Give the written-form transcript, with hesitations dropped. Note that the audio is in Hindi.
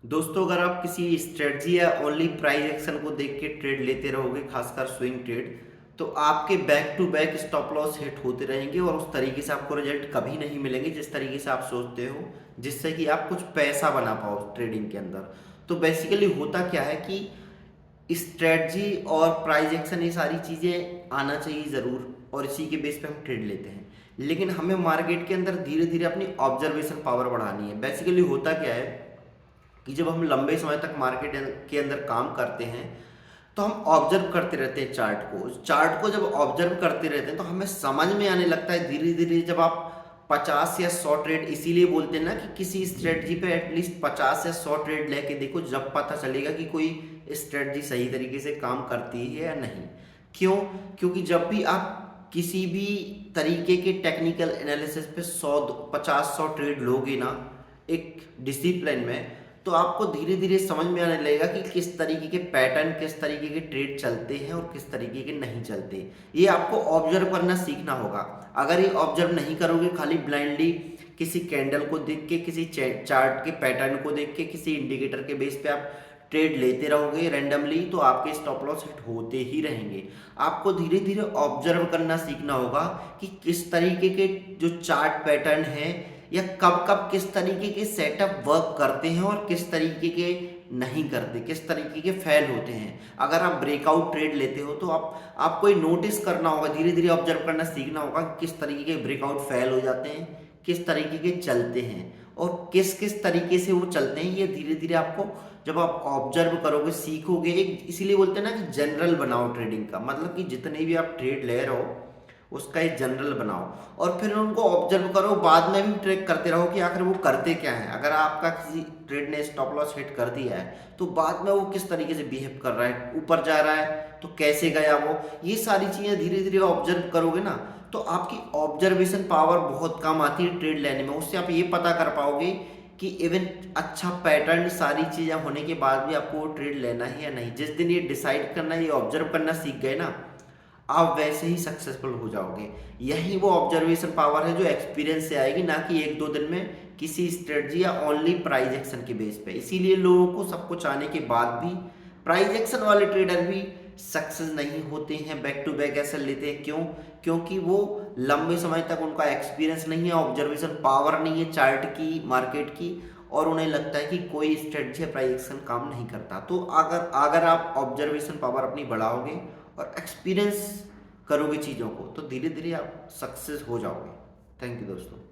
दोस्तों, अगर आप किसी स्ट्रेटजी या ओनली प्राइस एक्शन को देख के ट्रेड लेते रहोगे, खासकर स्विंग ट्रेड, तो आपके back to back stop loss hit होते रहेंगे और उस तरीके से आपको रिजल्ट कभी नहीं मिलेंगे जिस तरीके से आप सोचते हो, जिससे कि आप कुछ पैसा बना पाओ ट्रेडिंग के अंदर। तो बेसिकली होता क्या है कि स्ट्रेटजी और प्राइस एक्शन ये सारी चीज़ें आना चाहिए ज़रूर, और इसी के बेस पे हम ट्रेड लेते हैं। लेकिन हमें मार्केट के अंदर धीरे धीरे अपनी ऑब्जर्वेशन पावर बढ़ानी है। बेसिकली होता क्या है कि जब हम लंबे समय तक मार्केट के अंदर काम करते हैं तो हम ऑब्जर्व करते रहते हैं चार्ट को जब ऑब्जर्व करते रहते हैं तो हमें समझ में आने लगता है धीरे धीरे। जब आप 50 या 100 ट्रेड, इसीलिए बोलते हैं ना कि किसी स्ट्रेटजी पे एटलीस्ट 50 या 100 ट्रेड लेके देखो, जब पता चलेगा कि कोई स्ट्रेटजी सही तरीके से काम करती है या नहीं। क्यों? क्योंकि जब भी आप किसी भी तरीके के टेक्निकल एनालिसिस पे 50-100 ट्रेड लोगे ना एक डिसिप्लिन में, तो आपको धीरे धीरे समझ में आने लगेगा कि किस तरीके के पैटर्न, किस तरीके के ट्रेड चलते हैं और किस तरीके के नहीं चलते। ये आपको ऑब्जर्व करना सीखना होगा। अगर ये ऑब्जर्व नहीं करोगे, खाली ब्लाइंडली किसी कैंडल को देख के, किसी चार्ट के पैटर्न को देख के, किसी इंडिकेटर के बेस पे आप ट्रेड लेते रहोगे रैंडमली, तो आपके स्टॉप लॉस हिट होते ही रहेंगे। आपको धीरे धीरे ऑब्जर्व करना सीखना होगा कि किस तरीके के जो चार्ट पैटर्न है या कब कब किस तरीके के सेटअप वर्क करते हैं और किस तरीके के नहीं करते, किस तरीके के फेल होते हैं। अगर आप ब्रेकआउट ट्रेड लेते हो तो आपको ये नोटिस करना होगा, धीरे धीरे ऑब्जर्व करना सीखना होगा कि किस तरीके के ब्रेकआउट फेल हो जाते हैं, किस तरीके के चलते हैं और किस किस तरीके से वो चलते हैं। ये धीरे धीरे आपको जब आप ऑब्जर्व करोगे, सीखोगे। एक इसीलिए बोलते हैं ना कि जनरल बनाओ ट्रेडिंग का, मतलब कि जितने भी आप ट्रेड ले रहे हो उसका एक जनरल बनाओ और फिर उनको ऑब्जर्व करो। बाद में भी ट्रैक करते रहो कि आखिर वो करते क्या है। अगर आपका किसी ट्रेड ने स्टॉप लॉस हिट कर दिया है तो बाद में वो किस तरीके से बिहेव कर रहा है, ऊपर जा रहा है तो कैसे गया वो, ये सारी चीज़ें धीरे धीरे ऑब्जर्व करोगे ना, तो आपकी ऑब्जर्वेशन पावर बहुत काम आती है ट्रेड लेने में। उससे आप ये पता कर पाओगे कि इवन अच्छा पैटर्न, सारी चीज़ें होने के बाद भी आपको वो ट्रेड लेना है या नहीं। जिस दिन ये डिसाइड करना, ये ऑब्जर्व करना सीख गए ना, आप वैसे ही सक्सेसफुल हो जाओगे। यही वो ऑब्जर्वेशन पावर है जो एक्सपीरियंस से आएगी, ना कि एक दो दिन में किसी स्ट्रेटजी या ओनली प्राइस एक्शन के बेस पे। इसीलिए लोगों को सब कुछ आने के बाद भी प्राइस एक्शन वाले ट्रेडर भी सक्सेस नहीं होते हैं, बैक टू बैक ऐसा लेते हैं। क्यों? क्योंकि वो लंबे समय तक उनका एक्सपीरियंस नहीं है, ऑब्जर्वेशन पावर नहीं है चार्ट की, मार्केट की, और उन्हें लगता है कि कोई स्ट्रेटजी या प्राइस एक्शन काम नहीं करता। तो अगर अगर आप ऑब्जर्वेशन पावर अपनी बढ़ाओगे और एक्सपीरियंस करोगे चीज़ों को, तो धीरे धीरे आप सक्सेस हो जाओगे। थैंक यू दोस्तों।